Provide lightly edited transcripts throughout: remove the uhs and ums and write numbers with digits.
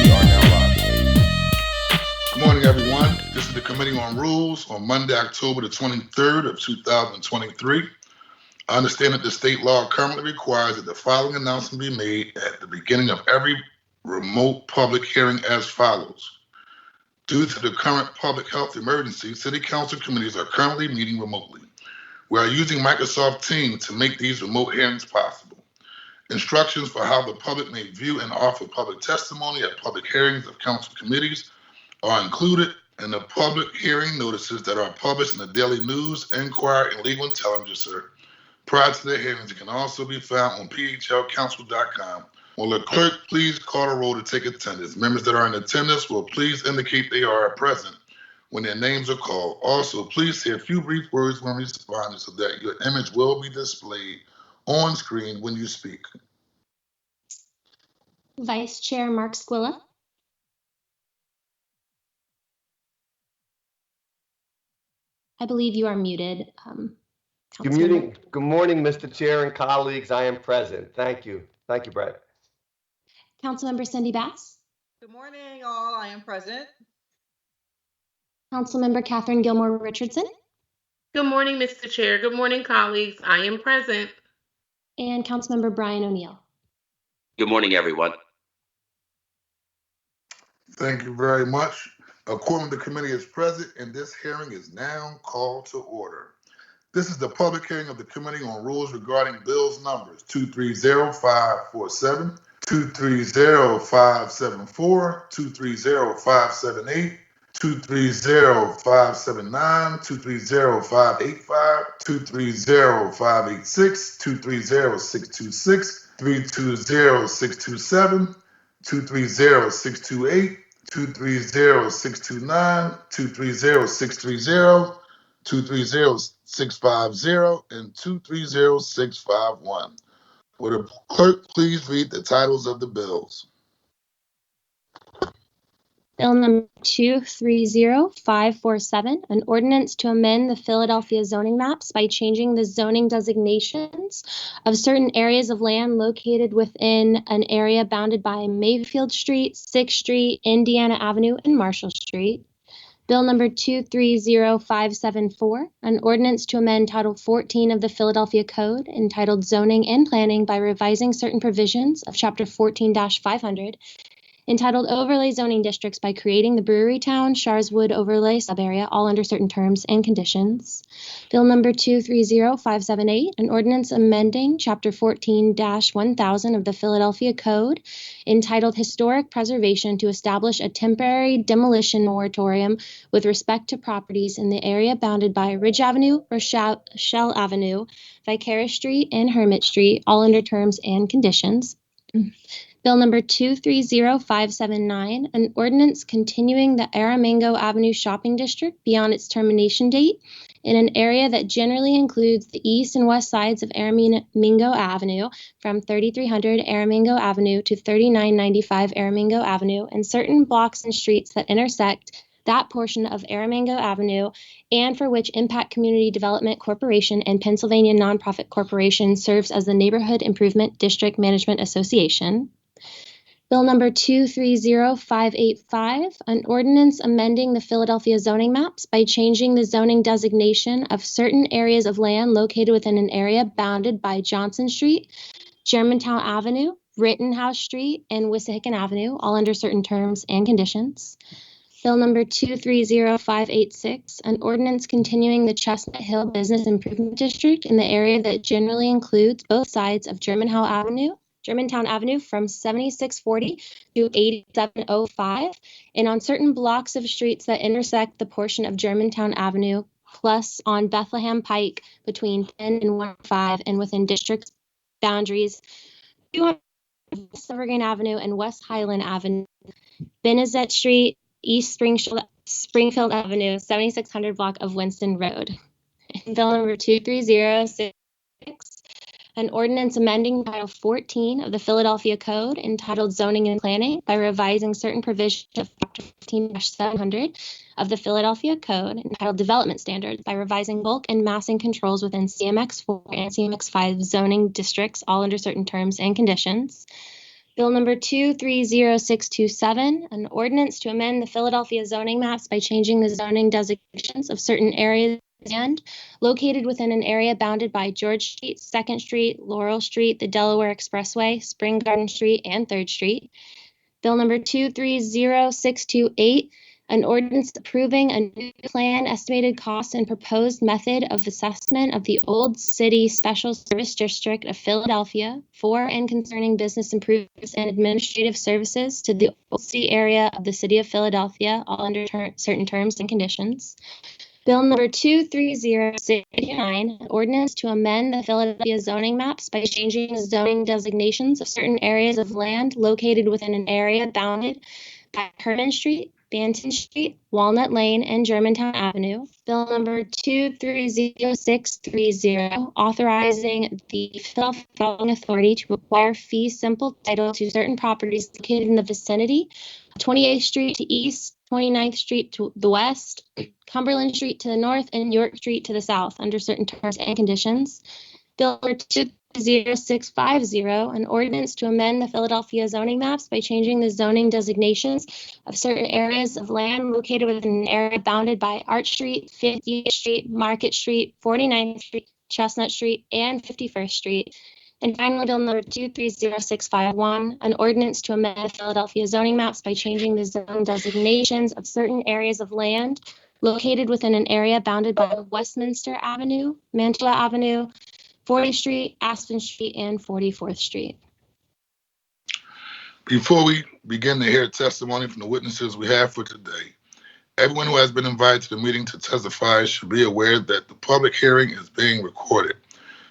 We are now live. Good morning, everyone. This is the Committee on Rules on Monday, October the 23rd of 2023. I understand that the state law currently requires that the following announcement be made at the beginning of every remote public hearing as follows. Due to the current public health emergency, City Council committees are currently meeting remotely. We are using Microsoft Teams to make these remote hearings possible. Instructions for how the public may view and offer public testimony at public hearings of council committees are included in the public hearing notices that are published in the Daily News, Enquirer, and Legal Intelligencer. Prior to the hearings, it can also be found on phlcouncil.com. Will the clerk please call the roll to take attendance? Members that are in attendance will please indicate they are present when their names are called. Also, please say a few brief words when responding so that your image will be displayed on screen when you speak. Vice Chair Mark Squilla. I believe you are muted. Good morning, Mr. Chair and colleagues. I am present. Thank you. Thank you, Brett. Councilmember Cindy Bass. Good morning, all. I am present. Councilmember Catherine Gilmore Richardson. Good morning, Mr. Chair. Good morning, colleagues. I am present. And Councilmember Brian O'Neill. Good morning, everyone. Thank you very much. A quorum of the committee is present, and this hearing is now called to order. This is the public hearing of the Committee on Rules regarding bills numbers 230547, 230574, 230578, 230579, 230585, 230586, 230626, 320627, 230628, 230629, 230630, 230650, and 230651. Would the clerk please read the titles of the bills? Bill number 230547, an ordinance to amend the Philadelphia zoning maps by changing the zoning designations of certain areas of land located within an area bounded by Mayfield Street, 6th Street, Indiana Avenue, and Marshall Street. Bill number 230574, an ordinance to amend Title 14 of the Philadelphia Code entitled Zoning and Planning by revising certain provisions of Chapter 14-500 entitled Overlay Zoning Districts by creating the Brewerytown Sharswood Overlay Subarea, all under certain terms and conditions. Bill number 230578, an ordinance amending Chapter 14-1000 of the Philadelphia Code entitled Historic Preservation to establish a temporary demolition moratorium with respect to properties in the area bounded by Ridge Avenue, Rochelle Avenue, Vicaris Street, and Hermit Street, all under terms and conditions. Bill number 230579, an ordinance continuing the Aramingo Avenue Shopping District beyond its termination date in an area that generally includes the east and west sides of Aramingo Avenue from 3300 Aramingo Avenue to 3995 Aramingo Avenue and certain blocks and streets that intersect that portion of Aramingo Avenue and for which Impact Community Development Corporation and Pennsylvania Nonprofit Corporation serves as the Neighborhood Improvement District Management Association. Bill number 230585, an ordinance amending the Philadelphia zoning maps by changing the zoning designation of certain areas of land located within an area bounded by Johnson Street, Germantown Avenue, Rittenhouse Street, and Wissahickon Avenue, all under certain terms and conditions. Bill number 230586, an ordinance continuing the Chestnut Hill Business Improvement District in the area that generally includes both sides of Germantown Avenue from 7640 to 8705, and on certain blocks of streets that intersect the portion of Germantown Avenue, plus on Bethlehem Pike between 10 and 105 and within district boundaries, 200 West Evergreen Avenue and West Highland Avenue, Benezet Street, East Springfield Avenue, 7600 block of Winston Road. Bill number 2306, an ordinance amending Title 14 of the Philadelphia Code entitled Zoning and Planning by revising certain provisions of Chapter 15-700 of the Philadelphia Code entitled Development Standards by revising bulk and massing controls within CMX 4 and CMX 5 zoning districts, all under certain terms and conditions. Bill number 230627, an ordinance to amend the Philadelphia zoning maps by changing the zoning designations of certain areas of land located within an area bounded by George Street, 2nd Street, Laurel Street, the Delaware Expressway, Spring Garden Street, and 3rd Street. Bill number 230628, an ordinance approving a new plan, estimated cost, and proposed method of assessment of the Old City Special Service District of Philadelphia for and concerning business improvements and administrative services to the Old City area of the City of Philadelphia, all under certain terms and conditions. Bill number 230689, an ordinance to amend the Philadelphia zoning maps by changing the zoning designations of certain areas of land located within an area bounded by Herman Street, Banton Street, Walnut Lane, and Germantown Avenue. Bill number 230630, authorizing the Philadelphia Development Authority to acquire fee simple title to certain properties located in the vicinity of 28th Street to east, 29th Street to the west, Cumberland Street to the north, and York Street to the south, under certain terms and conditions. Bill number 20650, an ordinance to amend the Philadelphia zoning maps by changing the zoning designations of certain areas of land located within an area bounded by Arch Street, 50th Street, Market Street, 49th Street, Chestnut Street, and 51st Street. And finally, Bill number 230651, an ordinance to amend the Philadelphia zoning maps by changing the zone designations of certain areas of land located within an area bounded by Westminster Avenue, Mantua Avenue, 40th Street, Aspen Street, and 44th Street. Before we begin to hear testimony from the witnesses we have for today, everyone who has been invited to the meeting to testify should be aware that the public hearing is being recorded.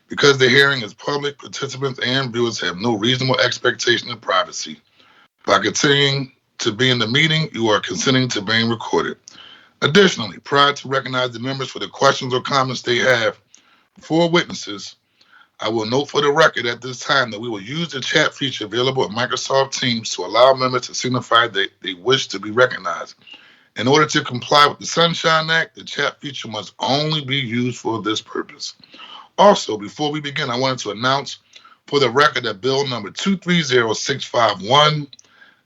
Because the hearing is public, participants and viewers have no reasonable expectation of privacy. By continuing to be in the meeting, you are consenting to being recorded. Additionally, prior to recognize the members for the questions or comments they have for witnesses, I will note for the record at this time that we will use the chat feature available in Microsoft Teams to allow members to signify that they wish to be recognized. In order to comply with the Sunshine Act, the chat feature must only be used for this purpose. Also, before we begin, I wanted to announce for the record that Bill number 230651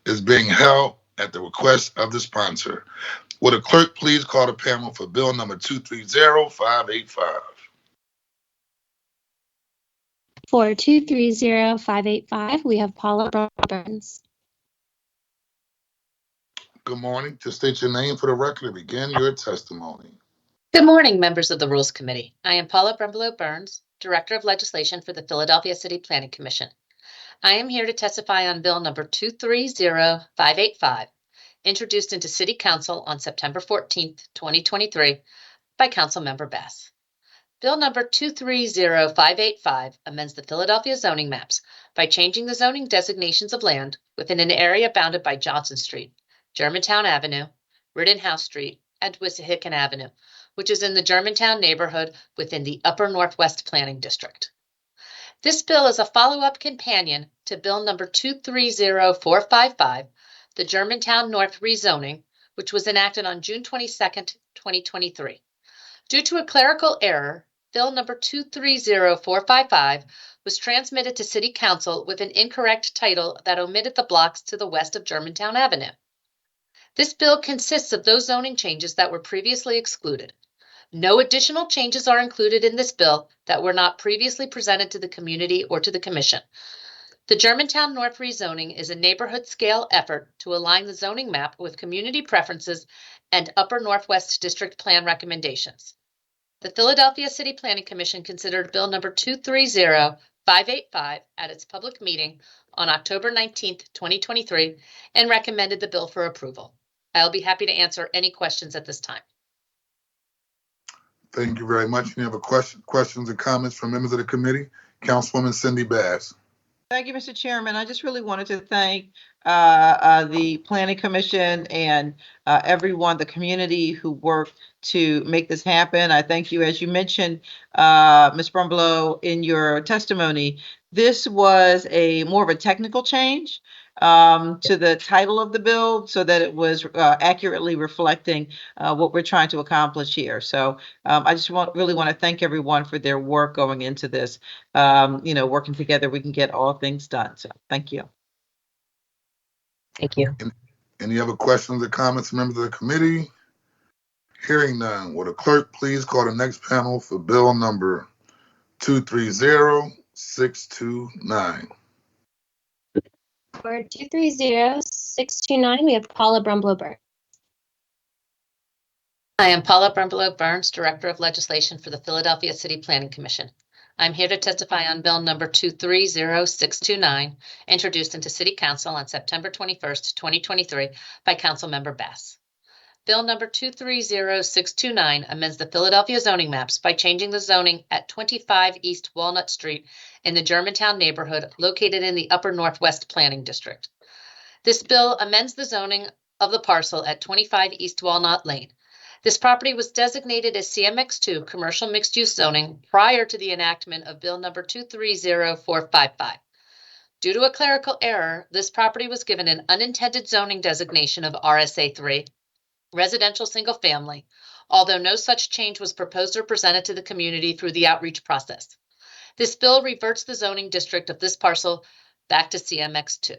is being held at the request of the sponsor. Would a clerk please call the panel for Bill number 230585? For 230585, we have Paula Burns. Good morning. Just state your name for the record and begin your testimony. Good morning, members of the Rules Committee. I am Paula Brumbelow Burns, Director of Legislation for the Philadelphia City Planning Commission. I am here to testify on Bill number 230585, introduced into City Council on September 14th, 2023 by Councilmember Bass. Bill number 230585 amends the Philadelphia zoning maps by changing the zoning designations of land within an area bounded by Johnson Street, Germantown Avenue, Rittenhouse Street, and Wissahickon Avenue, which is in the Germantown neighborhood within the Upper Northwest Planning District. This bill is a follow-up companion to Bill number 230455, the Germantown North rezoning, which was enacted on June 22nd, 2023. Due to a clerical error, Bill number 230455 was transmitted to City Council with an incorrect title that omitted the blocks to the west of Germantown Avenue. This bill consists of those zoning changes that were previously excluded. No additional changes are included in this bill that were not previously presented to the community or to the Commission. The Germantown North rezoning is a neighborhood-scale effort to align the zoning map with community preferences and Upper Northwest District Plan recommendations. The Philadelphia City Planning Commission considered Bill number 230585 at its public meeting on October 19th, 2023, and recommended the bill for approval. I'll be happy to answer any questions at this time. Thank you very much. Any other questions or comments from members of the committee? Councilwoman Cindy Bass. Thank you, Mr. Chairman. I just really wanted to thank the Planning Commission and everyone, the community who worked to make this happen. I thank you. As you mentioned, Ms. Brumbelow, in your testimony, this was more of a technical change to the title of the bill so that it was accurately reflecting what we're trying to accomplish here. So I just really want to thank everyone for their work going into this. Working together, we can get all things done. So thank you. Thank you. Any other questions or comments, members of the committee? Hearing none, will the clerk please call the next panel for bill number 230629? For 230629, we have Paula Brumlow Burns. I am Paula Brumbelow Burns, Director of Legislation for the Philadelphia City Planning Commission. I'm here to testify on Bill number 230629, introduced into City Council on September 21st, 2023 by Councilmember Bass. Bill number 230629 amends the Philadelphia zoning maps by changing the zoning at 25 East Walnut Street in the Germantown neighborhood located in the Upper Northwest Planning District. This bill amends the zoning of the parcel at 25 East Walnut Lane. This property was designated as CMX2 commercial mixed-use zoning prior to the enactment of Bill number 230455. Due to a clerical error, this property was given an unintended zoning designation of RSA3, residential single family, although no such change was proposed or presented to the community through the outreach process. This bill reverts the zoning district of this parcel back to CMX2.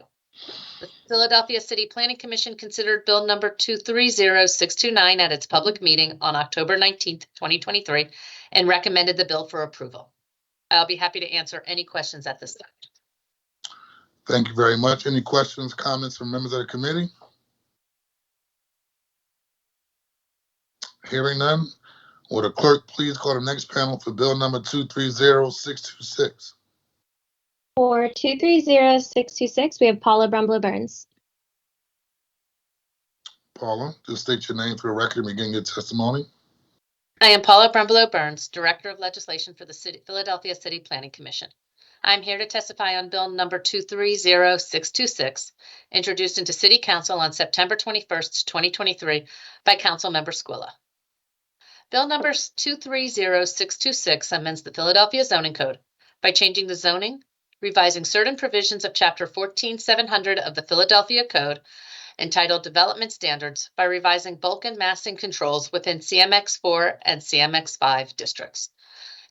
The Philadelphia City Planning Commission considered Bill number 230629 at its public meeting on October 19th, 2023, and recommended the bill for approval. I'll be happy to answer any questions at this time. Thank you very much. Any questions, comments from members of the committee? Hearing none, will the clerk please call the next panel for bill number 230626? For 230626, we have Paula Brumlow Burns. Paula, just state your name for the record and begin your testimony. I am Paula Brumbelow Burns, Director of Legislation for the Philadelphia City Planning Commission. I'm here to testify on Bill number 230626, introduced into City Council on September 21st, 2023 by Councilmember Squilla. Bill number 230626 amends the Philadelphia Zoning Code by changing the zoning, revising certain provisions of Chapter 14700 of the Philadelphia Code entitled Development Standards by revising bulk and massing controls within CMX4 and CMX5 districts.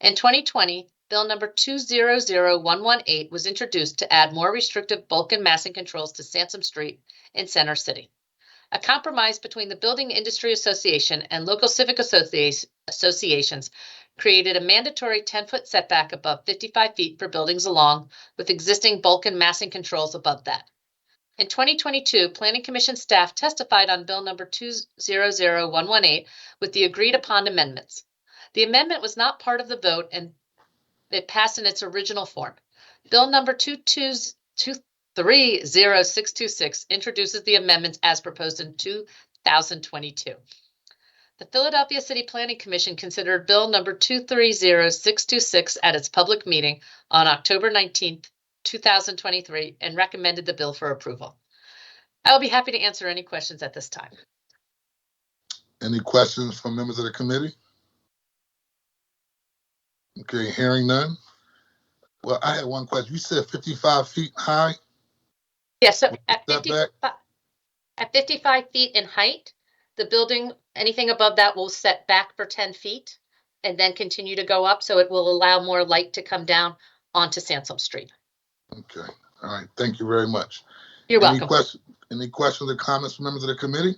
In 2020, Bill number 200118 was introduced to add more restrictive bulk and massing controls to Sansom Street in Center City. A compromise between the Building Industry Association and local civic associations created a mandatory 10-foot setback above 55 feet for buildings along with existing bulk and massing controls above that. In 2022, Planning Commission staff testified on Bill number 200118 with the agreed upon amendments. The amendment was not part of the vote and it passed in its original form. Bill number 230626 introduces the amendments as proposed in 2022. The Philadelphia City Planning Commission considered Bill number 230626 at its public meeting on October 19th, 2023, and recommended the bill for approval. I will be happy to answer any questions at this time. Any questions from members of the committee? Okay, hearing none. Well, I had one question. You said 55 feet high? Yes, so at Setback? 55 feet in height, the building, anything above that will set back for 10 feet and then continue to go up, so it will allow more light to come down onto Sansom Street. Okay, all right, thank you very much. You're welcome. Any questions or comments from members of the committee?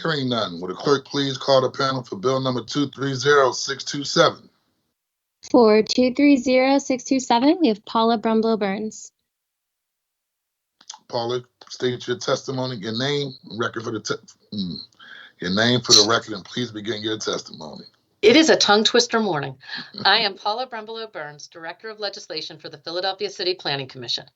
Hearing none, will the clerk please call the panel for bill number 230627? For 230627, we have Paula Brumlow Burns. Paula, state your testimony, your name, record for the your name for the record, and please begin your testimony. It is a tongue twister morning. I am Paula Brumbelow Burns, Director of Legislation for the Philadelphia City Planning Commission.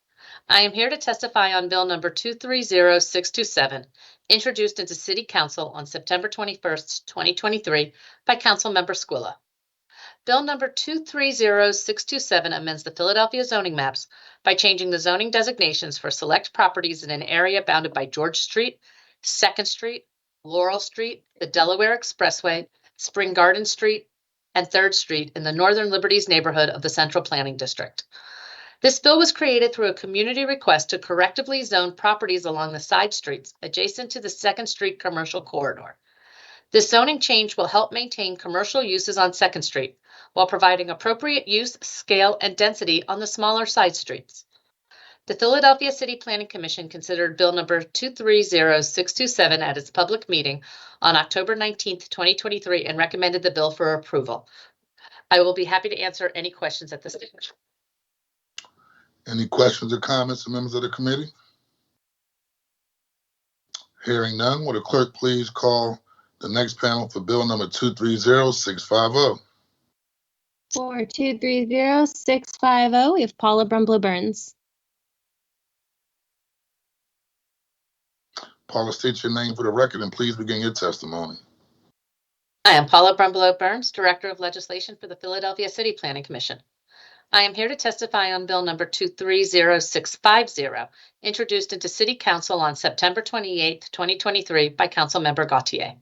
I am here to testify on Bill number 230627, introduced into City Council on September 21st, 2023 by Councilmember Squilla. Bill number 230627 amends the Philadelphia zoning maps by changing the zoning designations for select properties in an area bounded by George Street, 2nd Street, Laurel Street, the Delaware Expressway, Spring Garden Street, and 3rd Street in the Northern Liberties neighborhood of the Central Planning District. This bill was created through a community request to correctively zone properties along the side streets adjacent to the 2nd Street commercial corridor. This zoning change will help maintain commercial uses on 2nd Street while providing appropriate use, scale, and density on the smaller side streets. The Philadelphia City Planning Commission considered Bill number 230627 at its public meeting on October 19th, 2023, and recommended the bill for approval. I will be happy to answer any questions at this stage. Any questions or comments from members of the committee? Hearing none, will the clerk please call the next panel for bill number 230650? For 230650, we have Paula Brumlow Burns. Paula, state your name for the record and please begin your testimony. I am Paula Brumlow Burns, Director of Legislation for the Philadelphia City Planning Commission. I am here to testify on Bill number 230650, introduced into City Council on September 28, 2023 by Councilmember Gautier.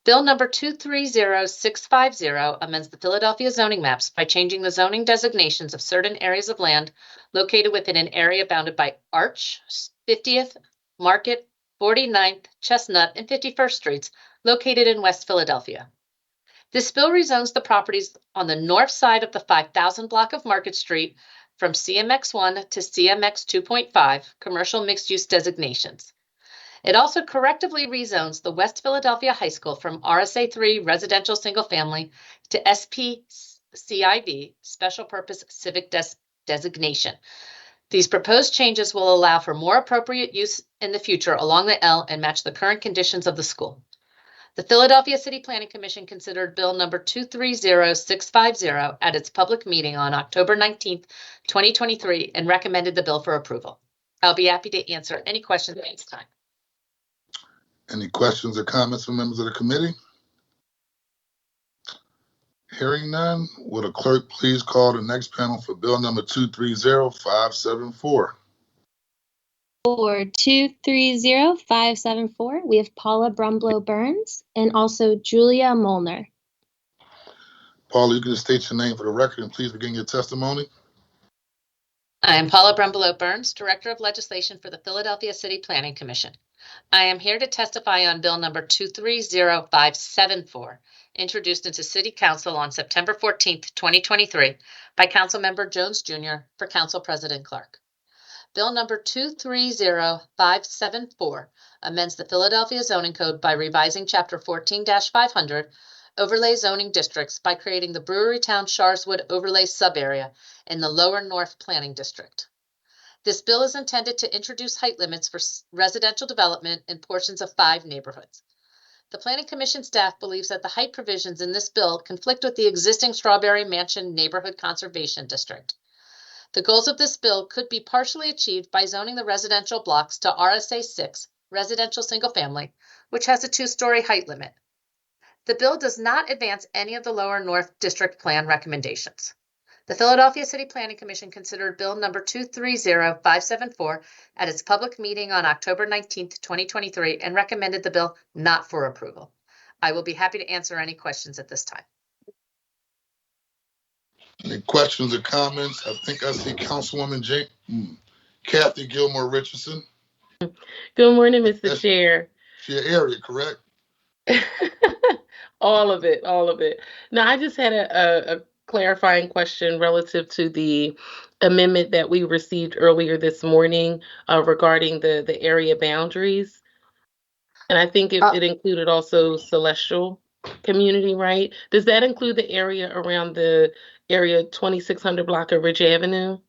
Bill number 230650 amends the Philadelphia zoning maps by changing the zoning designations of certain areas of land located within an area bounded by Arch, 50th, Market, 49th, Chestnut, and 51st Streets located in West Philadelphia. This bill rezones the properties on the north side of the 5000 block of Market Street from CMX1 to CMX 2.5 commercial mixed-use designations. It also correctively rezones the West Philadelphia High School from RSA 3 residential single family to SPCIV special purpose civic designation. These proposed changes will allow for more appropriate use in the future along the L and match the current conditions of the school. The Philadelphia City Planning Commission considered Bill number 230650 at its public meeting on October 19th, 2023, and recommended the bill for approval. I'll be happy to answer any questions at this time. Any questions or comments from members of the committee? Hearing none, will the clerk please call the next panel for bill number 230574? For 230574, we have Paula Brumlow Burns and also Julia Molnar. Paula, you can just state your name for the record and please begin your testimony. I am Paula Brumlow Burns, Director of Legislation for the Philadelphia City Planning Commission. I am here to testify on Bill number 230574, introduced into City Council on September 14th, 2023 by Councilmember Jones Jr. for Council President Clark. Bill number 230574 amends the Philadelphia Zoning Code by revising Chapter 14-500 overlay zoning districts by creating the Brewerytown Sharswood overlay subarea in the Lower North Planning District. This bill is intended to introduce height limits for residential development in portions of 5 neighborhoods. The Planning Commission staff believes that the height provisions in this bill conflict with the existing Strawberry Mansion Neighborhood Conservation District. The goals of this bill could be partially achieved by zoning the residential blocks to RSA 6, residential single family, which has a 2-story height limit. The bill does not advance any of the Lower North District Plan recommendations. The Philadelphia City Planning Commission considered Bill number 230574 at its public meeting on October 19th, 2023, and recommended the bill not for approval. I will be happy to answer any questions at this time. Any questions or comments? I think I see Councilwoman Kathy Gilmore Richardson. Good morning, Mr. That's Chair. your area, correct? All of it. Now, I just had a clarifying question relative to the amendment that we received earlier this morning regarding the area boundaries. And I think it included also Celestial Community, right? Does that include the area around the area 2600 block of Ridge Avenue?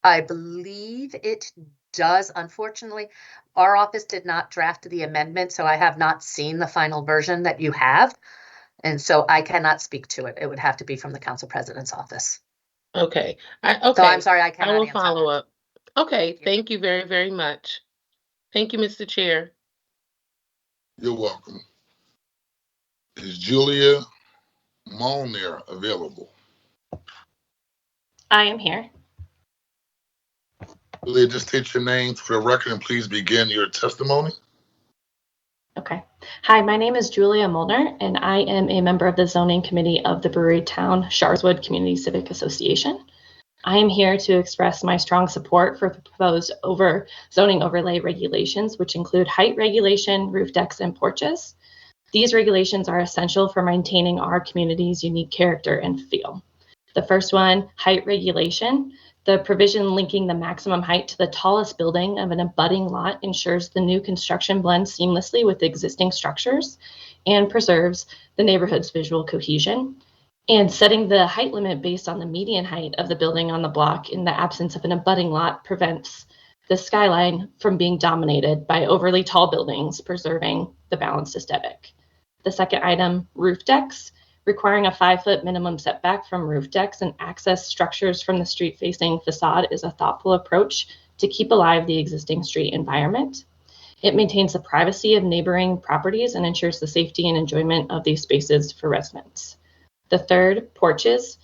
I believe it does. Unfortunately, our office did not draft the amendment, so I have not seen the final version that you have. And so I cannot speak to it. It would have to be from the council president's office. Okay. So I'm sorry, I cannot I will answer follow that. up. Okay. Thank you very, very much. Thank you, Mr. Chair. You're welcome. Is Julia Molnar available? I am here. Julia, just state your name for the record and please begin your testimony. Okay. Hi, my name is Julia Molnar, and I am a member of the zoning committee of the Brewerytown Sharswood Community Civic Association. I am here to express my strong support for the proposed zoning overlay regulations, which include height regulation, roof decks, and porches. These regulations are essential for maintaining our community's unique character and feel. The first one, height regulation. The provision linking the maximum height to the tallest building of an abutting lot ensures the new construction blends seamlessly with existing structures and preserves the neighborhood's visual cohesion. And setting the height limit based on the median height of the building on the block in the absence of an abutting lot prevents the skyline from being dominated by overly tall buildings, preserving the balanced aesthetic. The second item, roof decks. Requiring a 5-foot minimum setback from roof decks and access structures from the street-facing facade is a thoughtful approach to keep alive the existing street environment. It maintains the privacy of neighboring properties and ensures the safety and enjoyment of these spaces for residents. The third, porches.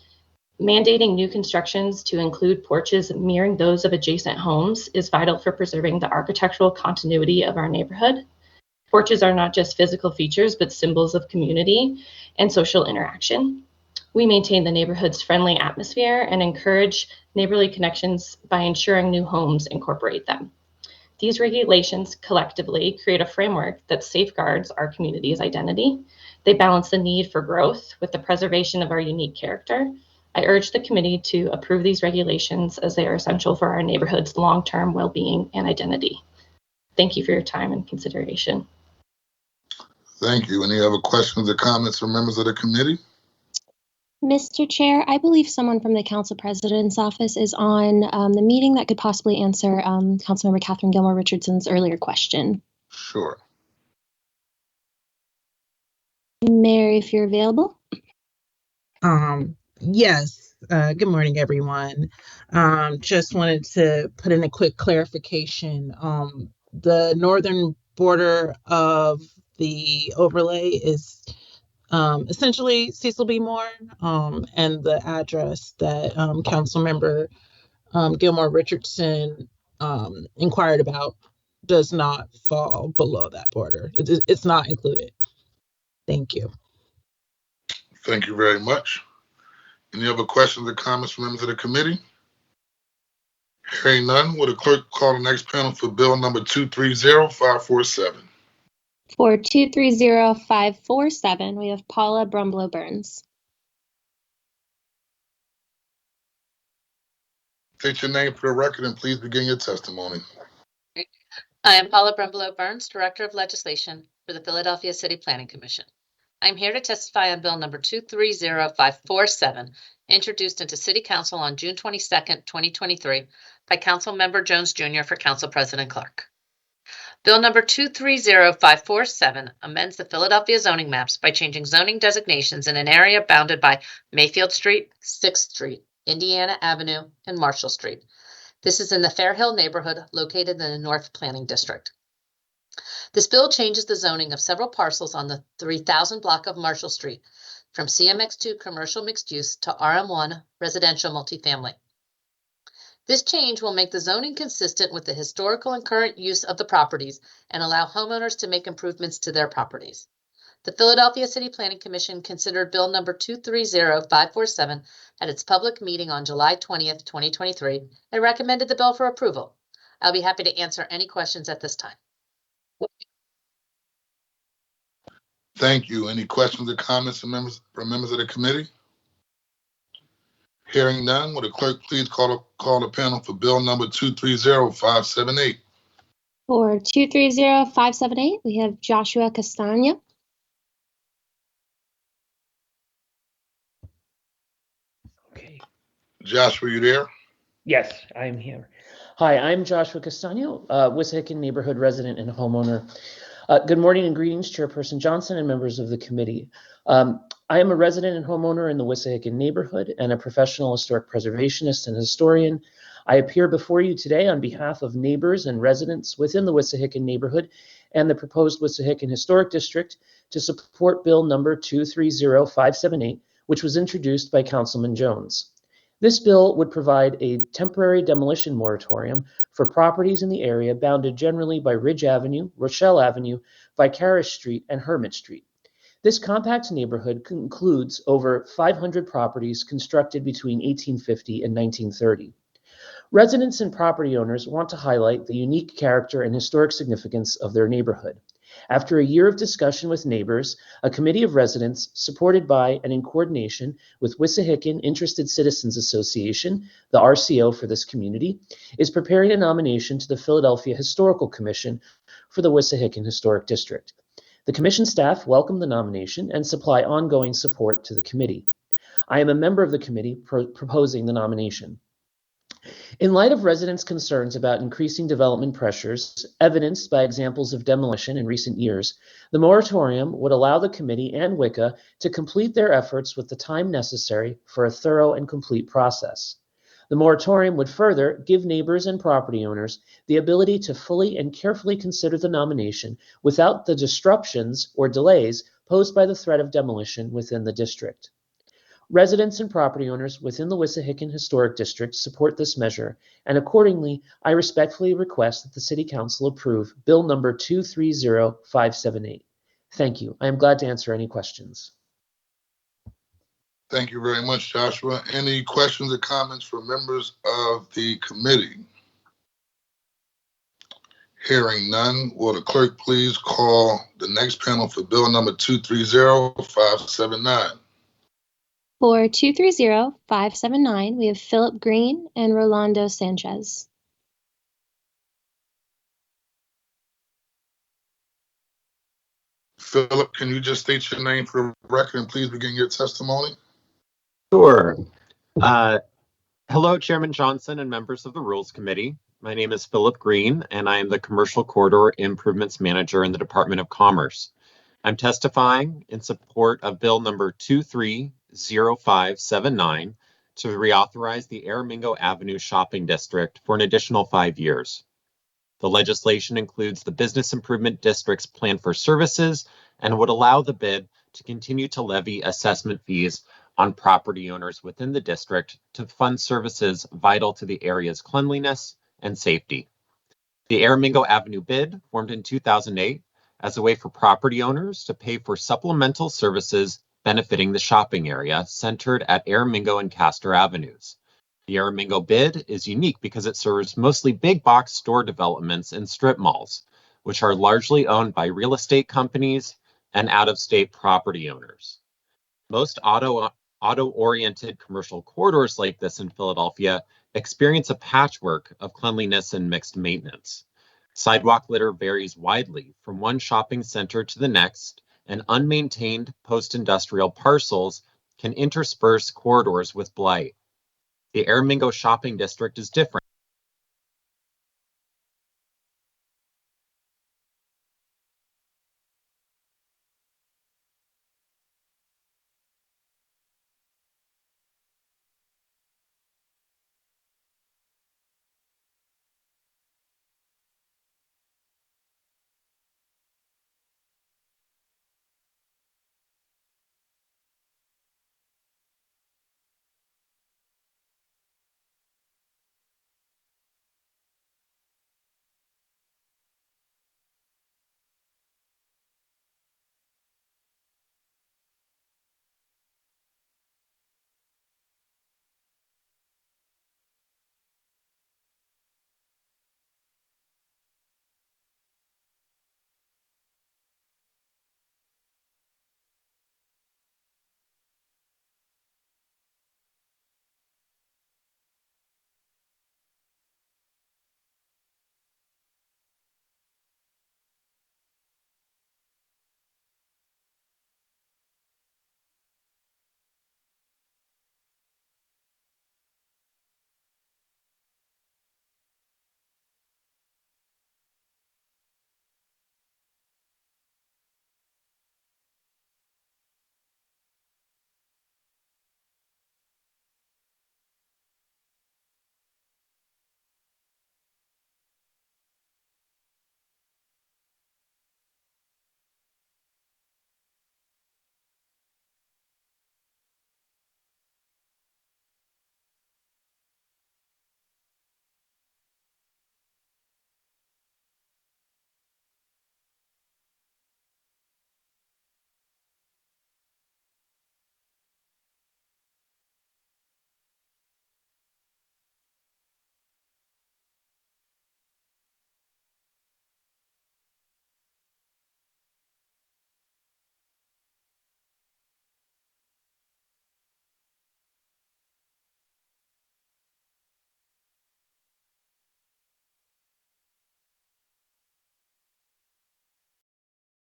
Mandating new constructions to include porches mirroring those of adjacent homes is vital for preserving the architectural continuity of our neighborhood. Porches are not just physical features, but symbols of community and social interaction. We maintain the neighborhood's friendly atmosphere and encourage neighborly connections by ensuring new homes incorporate them. These regulations collectively create a framework that safeguards our community's identity. They balance the need for growth with the preservation of our unique character. I urge the committee to approve these regulations as they are essential for our neighborhood's long-term well-being and identity. Thank you for your time and consideration. Thank you. Any other questions or comments from members of the committee? Mr. Chair, I believe someone from the Council President's office is on the meeting that could possibly answer Councilmember Catherine Gilmore Richardson's earlier question. Sure. Mary, if you're available. Yes. Good morning, everyone. Just wanted to put in a quick clarification. The northern border of the overlay is essentially Cecil B. Moore, and the address that Councilmember Gilmore Richardson inquired about does not fall below that border. It's not included. Thank you. Thank you very much. Any other questions or comments from members of the committee? Hearing none, will the clerk call the next panel for bill number 230547? For 230547, we have Paula Brumlow Burns. State your name for the record and please begin your testimony. I am Paula Brumbelow Burns, Director of Legislation for the Philadelphia City Planning Commission. I'm here to testify on Bill number 230547, introduced into City Council on June 22nd, 2023 by Councilmember Jones Jr. for Council President Clark. Bill number 230547 amends the Philadelphia zoning maps by changing zoning designations in an area bounded by Mayfield Street, 6th Street, Indiana Avenue, and Marshall Street. This is in the Fair Hill neighborhood located in the North Planning District. This bill changes the zoning of several parcels on the 3000 block of Marshall Street from CMX2 commercial mixed use to RM1 residential multifamily. This change will make the zoning consistent with the historical and current use of the properties and allow homeowners to make improvements to their properties. The Philadelphia City Planning Commission considered Bill number 230547 at its public meeting on July 20th, 2023, and recommended the bill for approval. I'll be happy to answer any questions at this time. Thank you. Any questions or comments from members of the committee? Hearing none, will the clerk please call the panel for bill number 230578? For 230578, we have Joshua Castagna. Okay. Joshua, you there? Yes, I'm here. Hi, I'm Joshua Castagno, Wissahickon neighborhood resident and homeowner. Good morning and greetings, Chairperson Johnson and members of the committee. I am a resident and homeowner in the Wissahickon neighborhood and a professional historic preservationist and historian. I appear before you today on behalf of neighbors and residents within the Wissahickon neighborhood and the proposed Wissahickon Historic District to support Bill number 230578, which was introduced by Councilman Jones. This bill would provide a temporary demolition moratorium for properties in the area bounded generally by Ridge Avenue, Rochelle Avenue, Vicarious Street, and Hermit Street. This compact neighborhood includes over 500 properties constructed between 1850 and 1930. Residents and property owners want to highlight the unique character and historic significance of their neighborhood. After a year of discussion with neighbors, a committee of residents, supported by and in coordination with Wissahickon Interested Citizens Association, the RCO for this community, is preparing a nomination to the Philadelphia Historical Commission for the Wissahickon Historic District. The commission staff welcome the nomination and supply ongoing support to the committee. I am a member of the committee proposing the nomination. In light of residents' concerns about increasing development pressures, evidenced by examples of demolition in recent years, the moratorium would allow the committee and WICA to complete their efforts with the time necessary for a thorough and complete process. The moratorium would further give neighbors and property owners the ability to fully and carefully consider the nomination without the disruptions or delays posed by the threat of demolition within the district. Residents and property owners within the Wissahickon Historic District support this measure, and accordingly, I respectfully request that the City Council approve Bill number 230578. Thank you. I am glad to answer any questions. Thank you very much, Joshua. Any questions or comments from members of the committee? Hearing none, will the clerk please call the next panel for Bill number 230579? For 230579, we have Philip Green and Rolando Sanchez. Philip, can you just state your name for the record and please begin your testimony? Sure. Hello, Chairman Johnson and members of the Rules Committee. My name is Philip Green, and I am the Commercial Corridor Improvements Manager in the Department of Commerce. I'm testifying in support of Bill number 230579 to reauthorize the Aramingo Avenue Shopping District for an additional 5 years. The legislation includes the Business Improvement District's plan for services and would allow the BID to continue to levy assessment fees on property owners within the district to fund services vital to the area's cleanliness and safety. The Aramingo Avenue BID formed in 2008 as a way for property owners to pay for supplemental services benefiting the shopping area centered at Aramingo and Castor Avenues. The Aramingo BID is unique because it serves mostly big box store developments and strip malls, which are largely owned by real estate companies and out-of-state property owners. Most auto-oriented commercial corridors like this in Philadelphia experience a patchwork of cleanliness and mixed maintenance. Sidewalk litter varies widely from one shopping center to the next, and unmaintained post-industrial parcels can intersperse corridors with blight. The Aramingo Shopping District is different.